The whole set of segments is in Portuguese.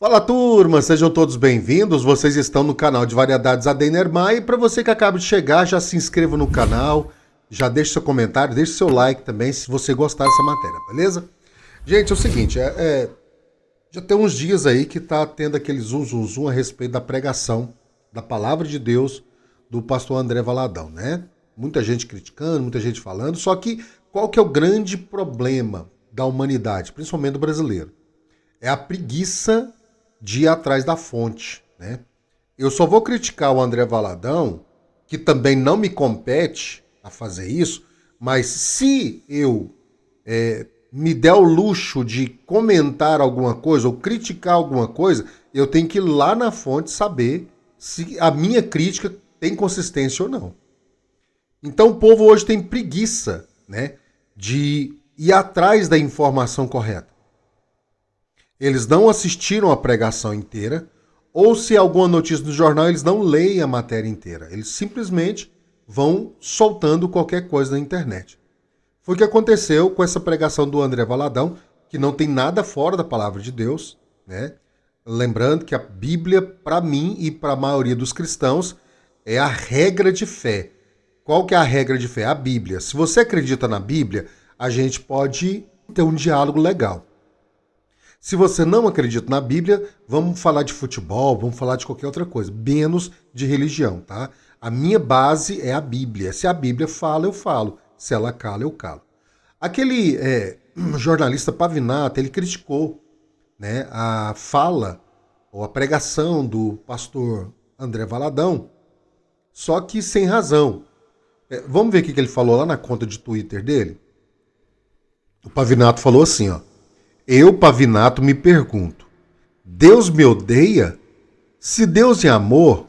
Fala turma, sejam todos bem-vindos, vocês estão no canal de Variedades Adenermar e para você que acaba de chegar, já se inscreva no canal, já deixe seu comentário, deixe seu like também se você gostar dessa matéria, beleza? Gente, é o seguinte, já tem uns dias aí que tá tendo aquele zum a respeito da pregação da Palavra de Deus do pastor André Valadão, né? Muita gente criticando, muita gente falando, só que qual que é o grande problema da humanidade, principalmente do brasileiro? É a preguiça de ir atrás da fonte, né? Eu só vou criticar o André Valadão, que também não me compete a fazer isso, mas se eu me der o luxo de comentar alguma coisa ou criticar alguma coisa, eu tenho que ir lá na fonte saber se a minha crítica tem consistência ou não. Então o povo hoje tem preguiça, né, de ir atrás da informação correta. Eles não assistiram a pregação inteira, ou se alguma notícia no jornal, eles não leem a matéria inteira. Eles simplesmente vão soltando qualquer coisa na internet. Foi o que aconteceu com essa pregação do André Valadão, que não tem nada fora da palavra de Deus, né? Lembrando que a Bíblia, para mim e para a maioria dos cristãos, é a regra de fé. Qual que é a regra de fé? A Bíblia. Se você acredita na Bíblia, a gente pode ter um diálogo legal. Se você não acredita na Bíblia, vamos falar de futebol, vamos falar de qualquer outra coisa, menos de religião, tá? A minha base é a Bíblia. Se a Bíblia fala, eu falo. Se ela cala, eu calo. Aquele jornalista Pavinato, ele criticou, né, a fala ou a pregação do pastor André Valadão, só que sem razão. Vamos ver o que ele falou lá na conta de Twitter dele? O Pavinato falou assim, ó. Eu, Pavinato, me pergunto, Deus me odeia? Se Deus é amor,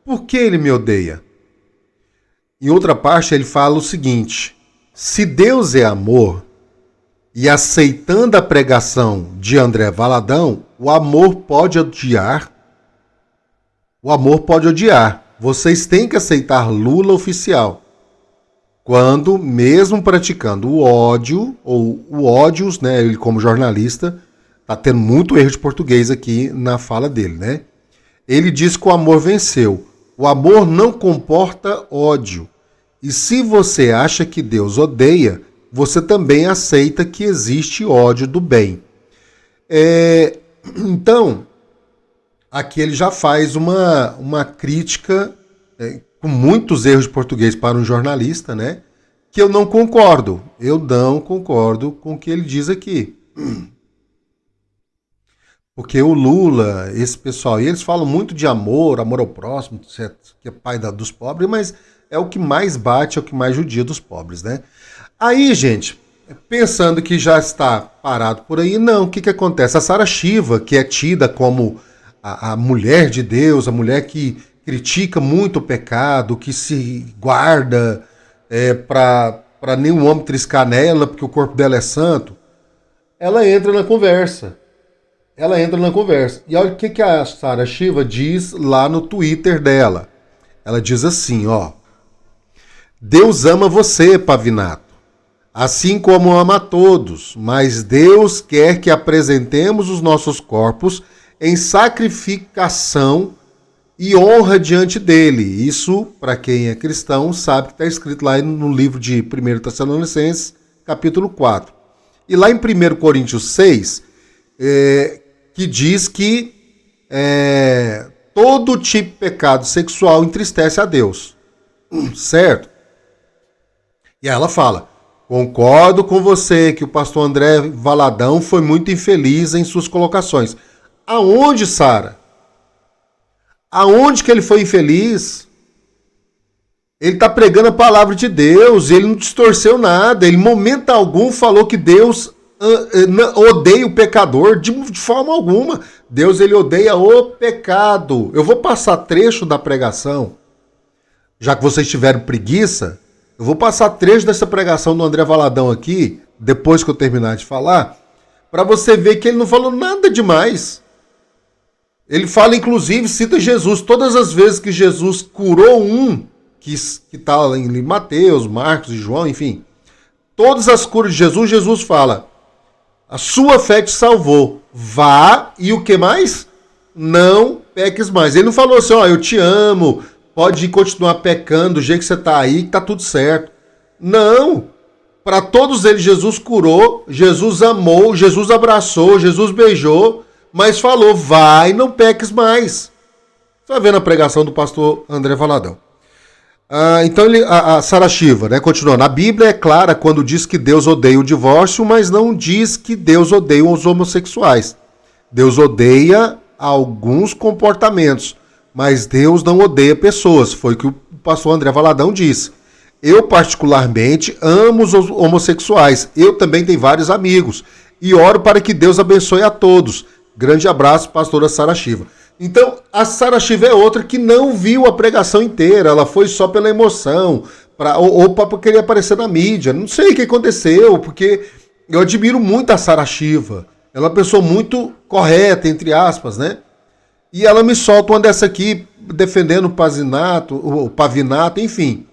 por que ele me odeia? Em outra parte, ele fala o seguinte, se Deus é amor, e aceitando a pregação de André Valadão, o amor pode odiar. O amor pode odiar. Vocês têm que aceitar Lula oficial. Quando, mesmo praticando o ódio, ou o ódios, né, ele como jornalista, tá tendo muito erro de português aqui na fala dele, né? Ele diz que o amor venceu. O amor não comporta ódio. E se você acha que Deus odeia, você também aceita que existe ódio do bem. Então, aqui ele já faz uma crítica com muitos erros de português para um jornalista, né? Que eu não concordo. Eu não concordo com o que ele diz aqui. Porque o Lula, esse pessoal, e eles falam muito de amor ao próximo, que é pai dos pobres, mas é o que mais bate, é o que mais judia dos pobres, né? Aí, gente, pensando que já está parado por aí, não, o que acontece? A Sarah Shiva, que é tida como a mulher de Deus, a mulher que critica muito o pecado, que se guarda para nenhum homem triscar nela, porque o corpo dela é santo, ela entra na conversa. E olha o que a Sarah Shiva diz lá no Twitter dela. Ela diz assim, ó. Deus ama você, Pavinato, assim como ama a todos, mas Deus quer que apresentemos os nossos corpos em sacrificação e honra diante dele. Isso, para quem é cristão, sabe que está escrito lá no livro de 1 Tessalonicenses, capítulo 4. E lá em 1 Coríntios 6, que diz que todo tipo de pecado sexual entristece a Deus. Certo? E ela fala, concordo com você que o pastor André Valadão foi muito infeliz em suas colocações. Aonde, Sara? Aonde que ele foi infeliz? Ele está pregando a palavra de Deus, ele não distorceu nada, ele em momento algum falou que Deus odeia o pecador, de forma alguma. Deus, ele odeia o pecado. Eu vou passar trecho da pregação, já que vocês tiveram preguiça, eu vou passar trecho dessa pregação do André Valadão aqui, depois que eu terminar de falar, para você ver que ele não falou nada demais. Ele fala, inclusive, cita Jesus. Todas as vezes que Jesus curou um, que está em Mateus, Marcos e João, enfim, todas as curas de Jesus, Jesus fala, a sua fé te salvou. vá e o que mais? Não peques mais. Ele não falou assim, ó, eu te amo, pode continuar pecando do jeito que você tá aí, que tá tudo certo. Não. Para todos eles, Jesus curou, Jesus amou, Jesus abraçou, Jesus beijou, mas falou, vai, não peques mais. Você vai ver na pregação do pastor André Valadão. Então a Sara Shiva, né, continuando, a Bíblia é clara quando diz que Deus odeia o divórcio, mas não diz que Deus odeia os homossexuais. Deus odeia alguns comportamentos, mas Deus não odeia pessoas, foi o que o pastor André Valadão disse. Eu particularmente amo os homossexuais, eu também tenho vários amigos e oro para que Deus abençoe a todos. Grande abraço, pastora Sara Shiva. Então, a Sara Shiva é outra que não viu a pregação inteira, ela foi só pela emoção, ou para querer aparecer na mídia. Não sei o que aconteceu, porque eu admiro muito a Sara Shiva. Ela é uma pessoa muito correta, entre aspas, né? E ela me solta uma dessa aqui, defendendo o Pavinato, enfim.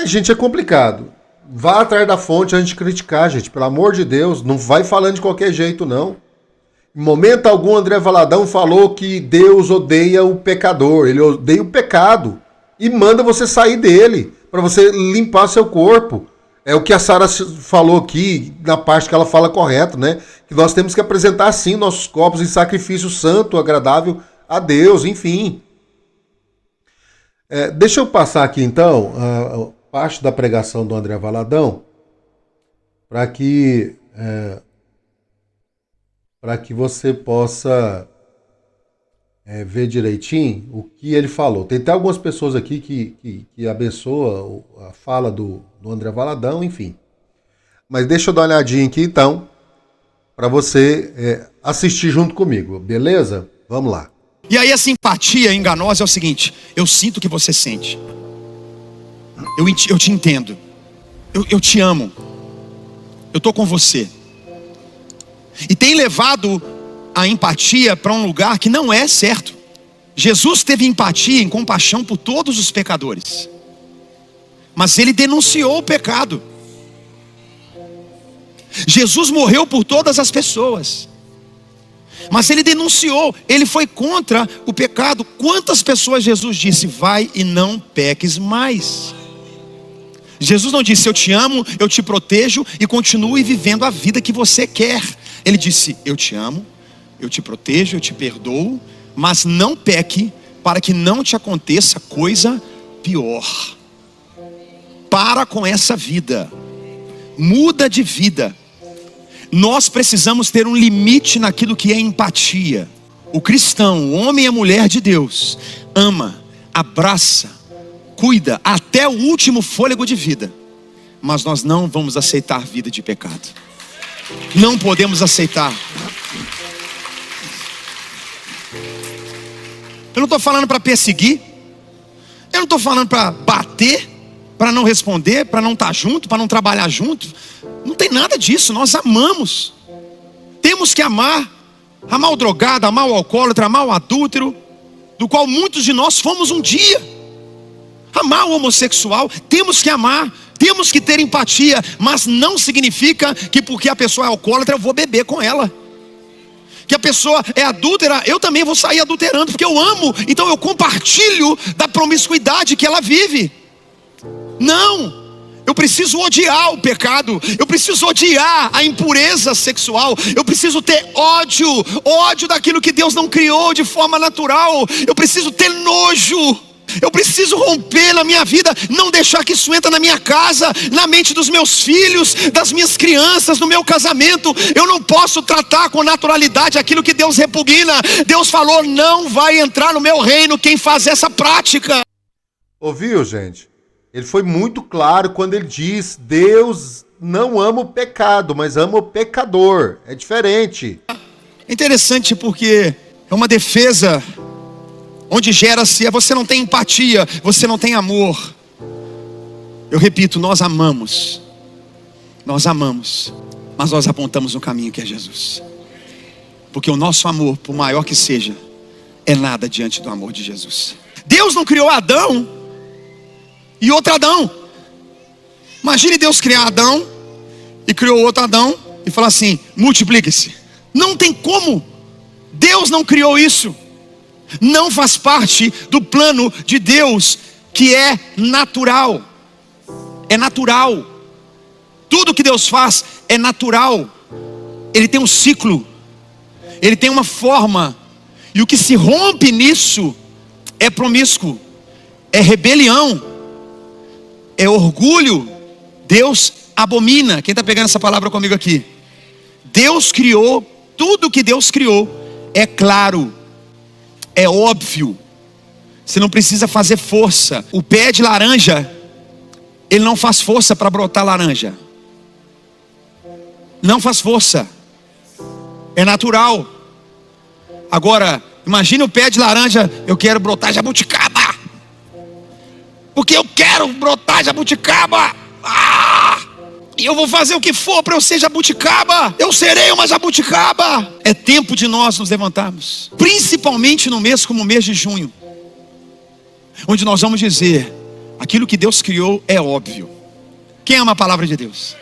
Gente, é complicado. Vá atrás da fonte antes de criticar, gente. Pelo amor de Deus, não vai falando de qualquer jeito, não. Em momento algum, André Valadão falou que Deus odeia o pecador. Ele odeia o pecado. E manda você sair dele, para você limpar seu corpo. É o que a Sara falou aqui, na parte que ela fala correto, né? Que nós temos que apresentar, sim, nossos corpos em sacrifício santo, agradável a Deus, enfim. Deixa eu passar aqui, então, a parte da pregação do André Valadão, para que você possa ver direitinho o que ele falou. Tem até algumas pessoas aqui que abençoam a fala do André Valadão, enfim. Mas deixa eu dar uma olhadinha aqui, então, para você assistir junto comigo, beleza? Vamos lá. E aí a simpatia enganosa é o seguinte: eu sinto o que você sente, eu te entendo, eu te amo, eu tô com você. E tem levado a empatia para um lugar que não é certo. Jesus teve empatia e compaixão por todos os pecadores, mas ele denunciou o pecado. Jesus morreu por todas as pessoas, mas ele denunciou, ele foi contra o pecado. Quantas pessoas Jesus disse, vai e não peques mais? Jesus não disse, eu te amo, eu te protejo e continue vivendo a vida que você quer. Ele disse, eu te amo, eu te protejo, eu te perdoo, mas não peque para que não te aconteça coisa pior. Para com essa vida, muda de vida. Nós precisamos ter um limite naquilo que é empatia. O cristão, o homem e a mulher de Deus, ama, abraça, cuida até o último fôlego de vida. Mas nós não vamos aceitar vida de pecado. Não podemos aceitar. Eu não estou falando para perseguir. Eu não estou falando para bater, para não responder, para não estar junto, para não trabalhar junto. Não tem nada disso, nós amamos. Temos que amar. Amar o drogado, amar o alcoólatra, amar o adúltero, do qual muitos de nós fomos um dia. Amar o homossexual, temos que amar. Temos que ter empatia, mas não significa que porque a pessoa é alcoólatra eu vou beber com ela. Que a pessoa é adúltera, eu também vou sair adulterando, porque eu amo, então eu compartilho da promiscuidade que ela vive. Não, eu preciso odiar o pecado, eu preciso odiar a impureza sexual, eu preciso ter ódio daquilo que Deus não criou de forma natural, eu preciso ter nojo. Eu preciso romper na minha vida, não deixar que isso entre na minha casa, na mente dos meus filhos, das minhas crianças, no meu casamento. Eu não posso tratar com naturalidade aquilo que Deus repugna. Deus falou, não vai entrar no meu reino quem faz essa prática. Ouviu, gente? Ele foi muito claro quando ele diz, Deus não ama o pecado, mas ama o pecador. É diferente. É interessante porque é uma defesa onde gera-se, você não tem empatia, você não tem amor. Eu repito, nós amamos, mas nós apontamos no caminho que é Jesus. Porque o nosso amor, por maior que seja, é nada diante do amor de Jesus. Deus não criou Adão e outro Adão. Imagine Deus criar Adão e criou outro Adão e falar assim, multiplique-se. Não tem como. Deus não criou isso. Não faz parte do plano de Deus, que é natural. É natural. Tudo que Deus faz é natural. Ele tem um ciclo. Ele tem uma forma. E o que se rompe nisso é promíscuo, é rebelião, é orgulho. Deus abomina. Quem está pegando essa palavra comigo aqui? Deus criou, tudo que Deus criou é claro, é óbvio. Você não precisa fazer força. O pé de laranja, ele não faz força para brotar laranja. Não faz força. É natural. Agora, imagine o pé de laranja, eu quero brotar jabuticaba. Porque eu quero brotar jabuticaba. E eu vou fazer o que for para eu ser jabuticaba. Eu serei uma jabuticaba. É tempo de nós nos levantarmos. Principalmente no mês como o mês de junho. Onde nós vamos dizer, aquilo que Deus criou é óbvio. Quem ama a palavra de Deus?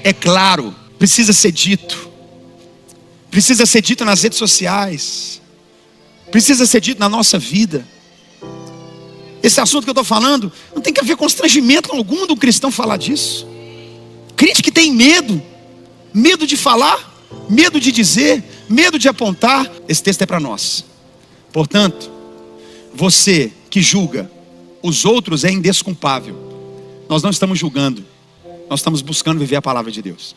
É claro, precisa ser dito. Precisa ser dito nas redes sociais. Precisa ser dito na nossa vida. Esse assunto que eu estou falando, não tem que haver constrangimento algum do cristão falar disso. Crente que tem medo. Medo de falar, medo de dizer, medo de apontar. Esse texto é para nós. Portanto, você que julga os outros é indesculpável. Nós não estamos julgando. Nós estamos buscando viver a palavra de Deus.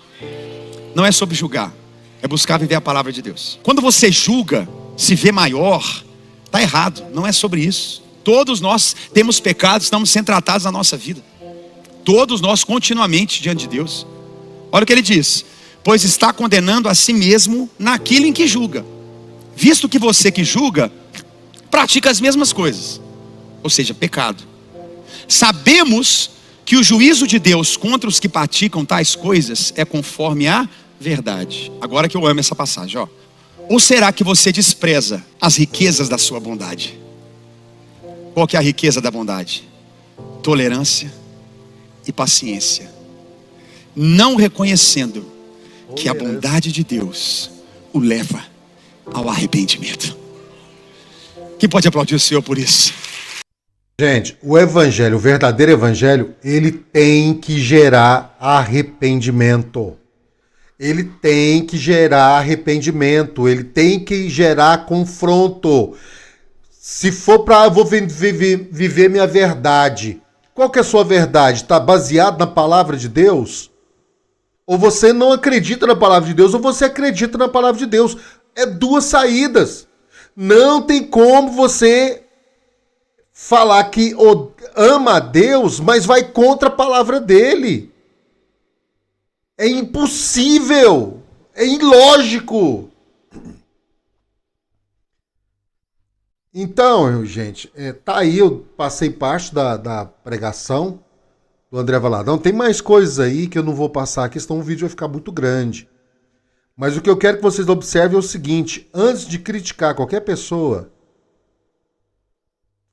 Não é sobre julgar, é buscar viver a palavra de Deus. Quando você julga, se vê maior, está errado. Não é sobre isso. Todos nós temos pecados, estamos sendo tratados na nossa vida. Todos nós continuamente diante de Deus. Olha o que ele diz: pois está condenando a si mesmo naquilo em que julga, visto que você que julga pratica as mesmas coisas, ou seja, pecado. Sabemos que o juízo de Deus contra os que praticam tais coisas é conforme a verdade. Agora que eu amo essa passagem, ó. Ou será que você despreza as riquezas da sua bondade? Qual que é a riqueza da bondade? Tolerância e paciência, não reconhecendo que a bondade de Deus o leva ao arrependimento. Quem pode aplaudir o Senhor por isso? Gente, o evangelho, o verdadeiro evangelho, ele tem que gerar arrependimento. Ele tem que gerar arrependimento, ele tem que gerar confronto. Se for para eu vou viver minha verdade, qual que é a sua verdade? Está baseado na palavra de Deus? Ou você não acredita na palavra de Deus, ou você acredita na palavra de Deus. É duas saídas. Não tem como você falar que ama a Deus, mas vai contra a palavra dele. É impossível. É ilógico. Então, gente, tá aí, eu passei parte da pregação do André Valadão. Tem mais coisas aí que eu não vou passar aqui, senão o vídeo vai ficar muito grande. Mas o que eu quero que vocês observem é o seguinte: antes de criticar qualquer pessoa,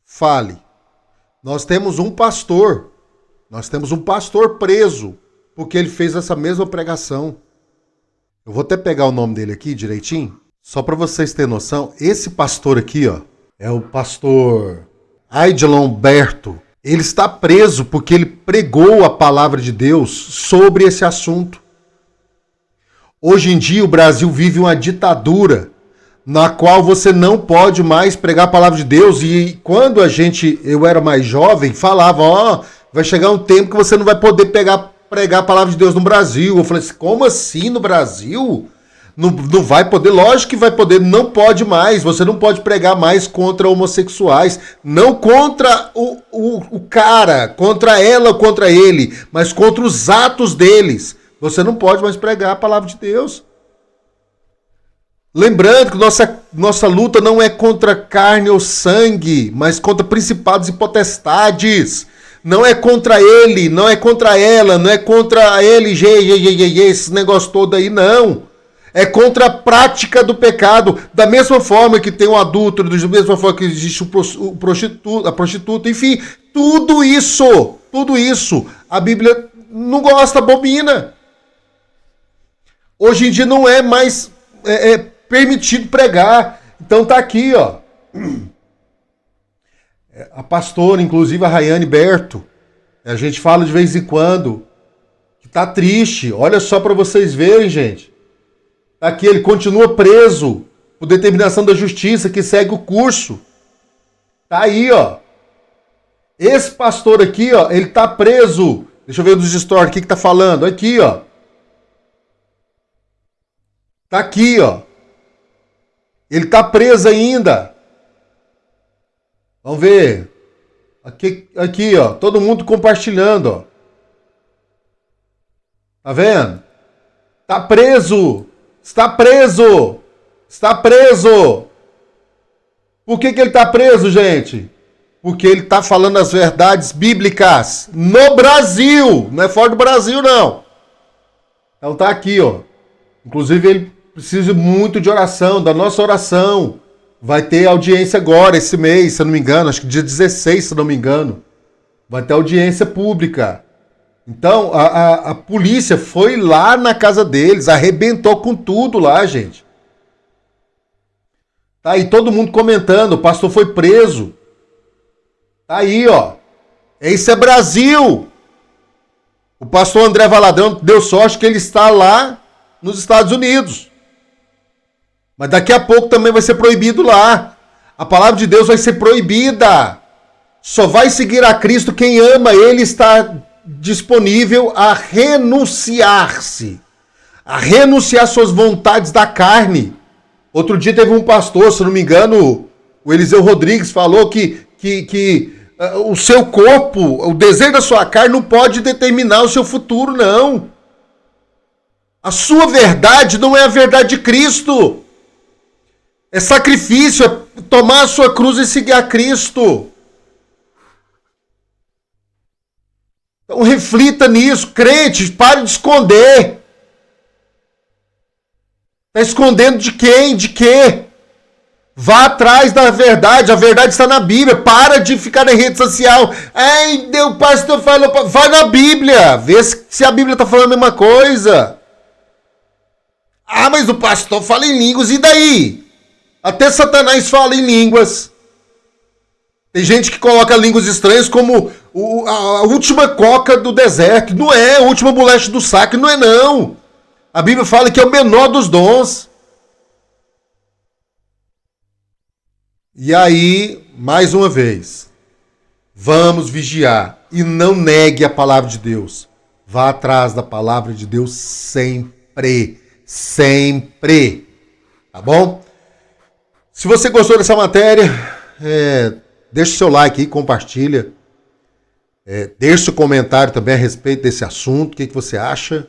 fale. Nós temos um pastor preso, porque ele fez essa mesma pregação. Eu vou até pegar o nome dele aqui direitinho, só para vocês terem noção. Esse pastor aqui, ó, é o pastor Aidilon Berto. Ele está preso porque ele pregou a palavra de Deus sobre esse assunto. Hoje em dia o Brasil vive uma ditadura na qual você não pode mais pregar a palavra de Deus. E quando eu era mais jovem, falava, ó, vai chegar um tempo que você não vai poder pregar a palavra de Deus no Brasil. Eu falei assim, como assim no Brasil? Não vai poder? Lógico que vai poder, não pode mais. Você não pode pregar mais contra homossexuais. Não contra o cara, contra ela ou contra ele, mas contra os atos deles. Você não pode mais pregar a palavra de Deus. Lembrando que nossa luta não é contra carne ou sangue, mas contra principados e potestades. Não é contra ele, não é contra ela, não é contra ele, esse negócio todo aí, não. É contra a prática do pecado, da mesma forma que tem o adúltero, da mesma forma que existe a prostituta, enfim, tudo isso, a Bíblia não gosta, abomina. Hoje em dia não é mais permitido pregar. Então tá aqui, ó. A pastora, inclusive a Rayane Berto, a gente fala de vez em quando que tá triste. Olha só para vocês verem, gente. Tá aqui, ele continua preso por determinação da justiça que segue o curso. Tá aí, ó. Esse pastor aqui, ó, ele tá preso. Deixa eu ver dos stories aqui que tá falando. Aqui, ó. Tá aqui, ó. Ele tá preso ainda. Vamos ver. Aqui, ó. Todo mundo compartilhando, ó. Tá vendo? Tá preso. Está preso. Está preso. Por que ele tá preso, gente? Porque ele tá falando as verdades bíblicas no Brasil. Não é fora do Brasil, não. Então tá aqui, ó. Inclusive ele precisa muito de oração, da nossa oração. Vai ter audiência agora, esse mês, se eu não me engano. Acho que dia 16, se eu não me engano. Vai ter audiência pública. Então, a polícia foi lá na casa deles, arrebentou com tudo lá, gente. Tá aí todo mundo comentando, o pastor foi preso. Tá aí, ó. Esse é Brasil. O pastor André Valadão deu sorte que ele está lá nos Estados Unidos. Mas daqui a pouco também vai ser proibido lá. A palavra de Deus vai ser proibida. Só vai seguir a Cristo quem ama Ele, está disponível a renunciar-se. A renunciar suas vontades da carne. Outro dia teve um pastor, se não me engano, o Eliseu Rodrigues falou que o seu corpo, o desejo da sua carne não pode determinar o seu futuro, não. A sua verdade não é a verdade de Cristo. É sacrifício, é tomar a sua cruz e seguir a Cristo. Então reflita nisso, crente, pare de esconder. Está escondendo de quem? De quê? Vá atrás da verdade, a verdade está na Bíblia. Para de ficar na rede social. Ai, o pastor falou. Vai na Bíblia, vê se a Bíblia está falando a mesma coisa. Ah, mas o pastor fala em línguas, e daí? Até Satanás fala em línguas. Tem gente que coloca línguas estranhas como a última coca do deserto. Não é a última bolacha do saco, não é não. A Bíblia fala que é o menor dos dons. E aí, mais uma vez, vamos vigiar e não negue a palavra de Deus. Vá atrás da palavra de Deus sempre. Sempre. Tá bom? Se você gostou dessa matéria, deixa seu like aí, compartilha. Deixa seu comentário também a respeito desse assunto. O que você acha?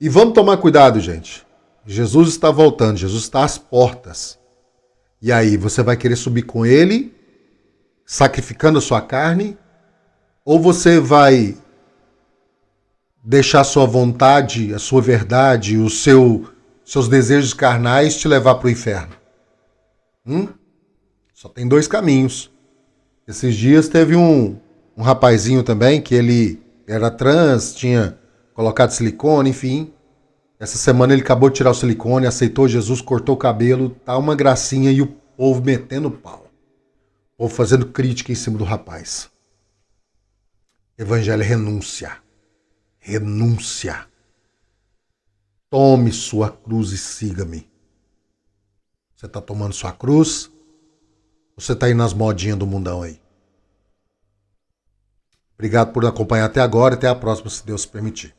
E vamos tomar cuidado, gente. Jesus está voltando, Jesus está às portas. E aí, você vai querer subir com ele, sacrificando a sua carne? Ou você vai deixar a sua vontade, a sua verdade, seus desejos carnais te levar para o inferno? Só tem dois caminhos. Esses dias teve um rapazinho também, que ele era trans, tinha colocado silicone, enfim. Essa semana ele acabou de tirar o silicone, aceitou Jesus, cortou o cabelo, tá uma gracinha, e o povo metendo pau. O povo fazendo crítica em cima do rapaz. Evangelho é renúncia. Renúncia. Tome sua cruz e siga-me. Você tá tomando sua cruz? Ou você tá indo nas modinhas do mundão aí? Obrigado por acompanhar até agora. Até a próxima, se Deus permitir.